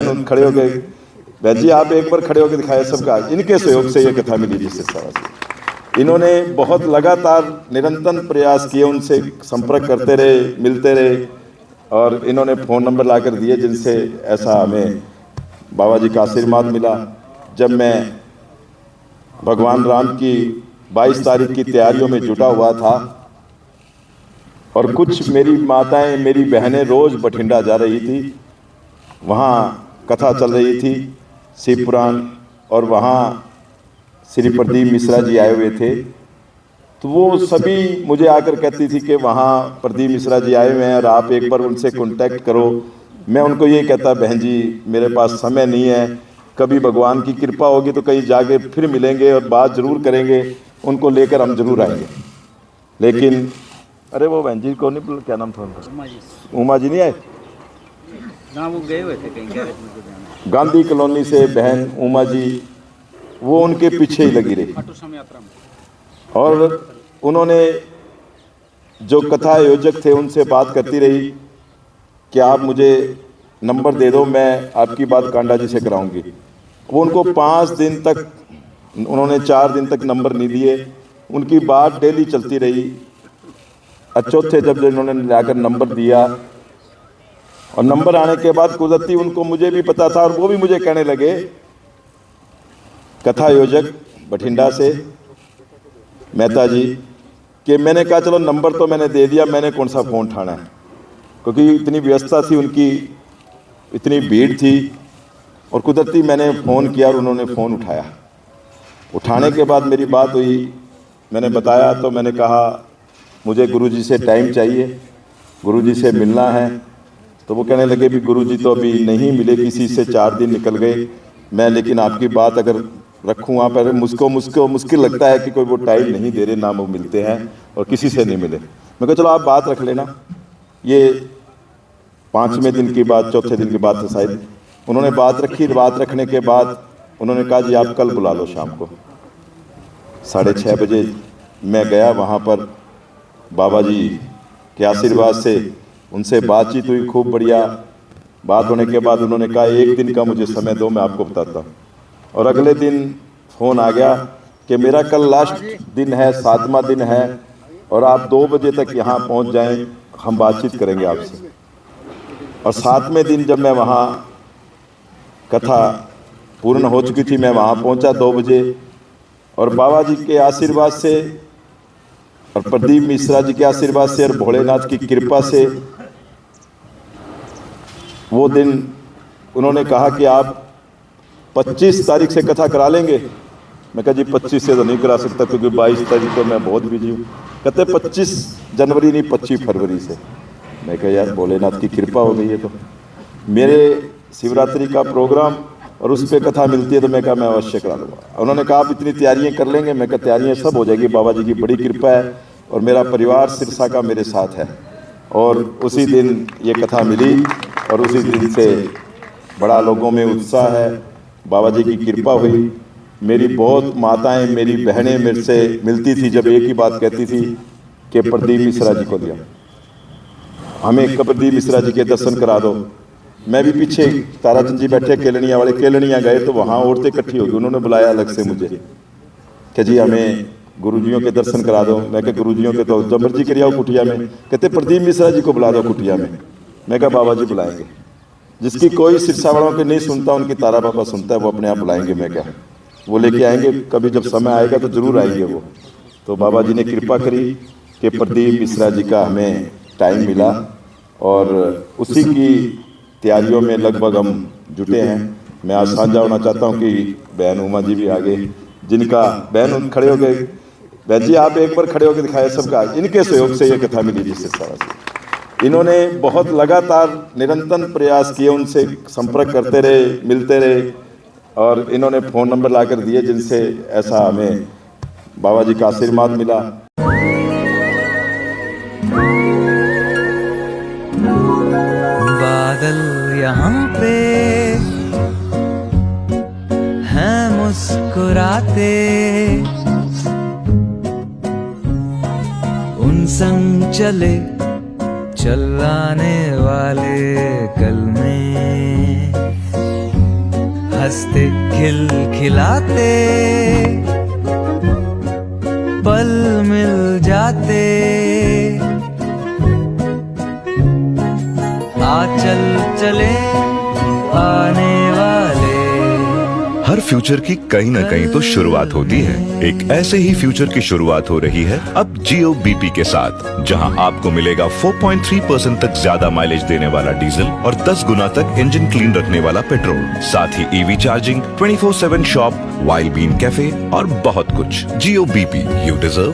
बहन खड़े हो गए, बहन जी आप एक बार खड़े होकर दिखाए सबका। इनके सहयोग से ये कथा मिली जिससे सारा इन्होंने बहुत लगातार निरंतर प्रयास किए, उनसे संपर्क करते रहे, मिलते रहे और इन्होंने फ़ोन नंबर लाकर दिए जिनसे ऐसा हमें बाबा जी का आशीर्वाद मिला। जब मैं भगवान राम की 22 तारीख की तैयारियों में जुटा हुआ था और कुछ मेरी माताएं, मेरी बहनें रोज़ बठिंडा जा रही थी, वहाँ कथा चल रही थी शिव पुराण, और वहाँ श्री प्रदीप मिश्रा जी आए हुए थे, तो वो सभी मुझे आकर कहती थी कि वहाँ प्रदीप मिश्रा जी आए हुए हैं और आप एक बार उनसे कांटेक्ट करो। मैं उनको ये कहता, बहन जी मेरे पास समय नहीं है, कभी भगवान की कृपा होगी तो कहीं जाके फिर मिलेंगे और बात ज़रूर करेंगे, उनको लेकर हम ज़रूर आएंगे। लेकिन अरे वो बहन जी को नहीं, क्या नाम था उनका, उमा जी नहीं आए ना, वो गए हुए थे कहीं गांधी कॉलोनी से बहन उमा जी, वो उनके पीछे ही लगी रही और उन्होंने जो कथा आयोजक थे उनसे बात करती रही कि आप मुझे नंबर दे दो, मैं आपकी बात कांडा जी से कराऊंगी। वो उनको 5 दिन तक, उन्होंने 4 दिन तक नंबर नहीं दिए, उनकी बात डेली चलती रही। और चौथे जब इन्होंने लाकर नंबर दिया और नंबर आने के बाद कुदरती उनको, मुझे भी पता था और वो भी मुझे कहने लगे, कथा आयोजक बठिंडा से मेहता जी, कि मैंने कहा चलो नंबर तो मैंने दे दिया, मैंने कौन सा फ़ोन उठाना है, क्योंकि इतनी व्यस्तता थी उनकी, इतनी भीड़ थी। और कुदरती मैंने फ़ोन किया और उन्होंने फ़ोन उठाया। उठाने के बाद मेरी बात हुई, मैंने बताया तो मैंने कहा मुझे गुरुजी से टाइम चाहिए, गुरुजी से मिलना है। तो वो कहने लगे भी गुरुजी तो अभी नहीं मिले, किसी से 4 दिन निकल गए, मैं लेकिन आपकी बात अगर रखूँ वहाँ पर, मुझको मुश्किल लगता है कि कोई वो टाइम नहीं दे रहे, ना वो मिलते हैं और किसी से नहीं मिले। मैं कहा चलो आप बात रख लेना। ये 5वें दिन की बात, चौथे दिन की बात है शायद, उन्होंने बात रखी। बात रखने के बाद उन्होंने कहा जी आप कल बुला लो शाम को 6:30 बजे। मैं गया वहाँ पर, बाबा जी के आशीर्वाद से उनसे बातचीत हुई, खूब बढ़िया बात होने के बाद उन्होंने कहा 1 दिन का मुझे समय दो, मैं आपको बताता हूँ। और अगले दिन फ़ोन आ गया कि मेरा कल लास्ट दिन है, 7वां दिन है और आप 2 बजे तक यहाँ पहुँच जाएं, हम बातचीत करेंगे आपसे। और 7वें दिन जब मैं वहाँ, कथा पूर्ण हो चुकी थी, मैं वहाँ पहुँचा 2 बजे और बाबा जी के आशीर्वाद से और प्रदीप मिश्रा जी के आशीर्वाद से और भोलेनाथ की कृपा से वो दिन उन्होंने कहा कि आप 25 तारीख से कथा करा लेंगे। मैं कहा जी 25 से तो नहीं करा सकता क्योंकि 22 तारीख तो मैं बहुत बिजी हूँ। कहते 25 जनवरी नहीं 25 फरवरी से। मैं कहा यार भोलेनाथ की कृपा हो गई है, तो मेरे शिवरात्रि का प्रोग्राम और उस पर कथा मिलती है, तो मैं कहा मैं अवश्य करा लूँगा। उन्होंने कहा आप इतनी तैयारियाँ कर लेंगे? मैं कहा तैयारियाँ सब हो जाएगी, बाबा जी की बड़ी कृपा है और मेरा परिवार सिरसा का मेरे साथ है। और उसी दिन ये कथा मिली और उसी दिन से बड़ा लोगों में उत्साह है। बाबा जी की कृपा हुई। मेरी बहुत माताएं, मेरी बहनें मेरे से मिलती थी, जब एक ही बात कहती थी कि प्रदीप मिश्रा जी को दिया, हमें प्रदीप मिश्रा जी के दर्शन करा दो। मैं भी पीछे, ताराचंद जी बैठे केलनिया वाले, केलनिया गए तो वहाँ औरतें इकट्ठी होगी, उन्होंने बुलाया अलग से मुझे कि जी हमें गुरुजियों के दर्शन करा दो। मैं कहा गुरुजियों के तो जब मर्जी करिए कुटिया में। कहते प्रदीप मिश्रा जी को बुला दो कुटिया में। मैं कहा बाबा जी बुलाएंगे, जिसकी कोई सिरसा वालों की नहीं सुनता उनकी तारा बाबा सुनता है, वो अपने आप बुलाएंगे। मैं क्या, वो लेके आएंगे, कभी जब समय आएगा तो जरूर आएंगे वो। तो बाबा जी ने कृपा करी कि प्रदीप मिश्रा जी का हमें टाइम मिला और उसी की तैयारियों में लगभग हम जुटे हैं। मैं आज साझा होना चाहता हूं कि बहन उमा जी भी आगे, जिनका बहन खड़े हो गए, बहन जी आप एक बार खड़े होकर दिखाए सबका, इनके सहयोग से ये कथा मिली जिससे सारा। इन्होंने बहुत लगातार निरंतर प्रयास किए, उनसे संपर्क करते रहे, मिलते रहे और इन्होंने फ़ोन नंबर लाकर दिए जिनसे ऐसा हमें बाबा जी का आशीर्वाद मिला। बादल यहाँ पे हैं मुस्कुराते, उन संग चले चलाने वाले कल में हंसते खिलखिलाते पल मिल जाते। आ चल चले आने वाले। हर फ्यूचर की कहीं ना कहीं तो शुरुआत होती है। एक ऐसे ही फ्यूचर की शुरुआत हो रही है अब जियो बीपी के साथ, जहां आपको मिलेगा 4.3% तक ज्यादा माइलेज देने वाला डीजल और 10 गुना तक इंजन क्लीन रखने वाला पेट्रोल, साथ ही EV charging, 24/7 shop, Wild Bean Cafe और बहुत कुछ। जियो बीपी, यू डिजर्व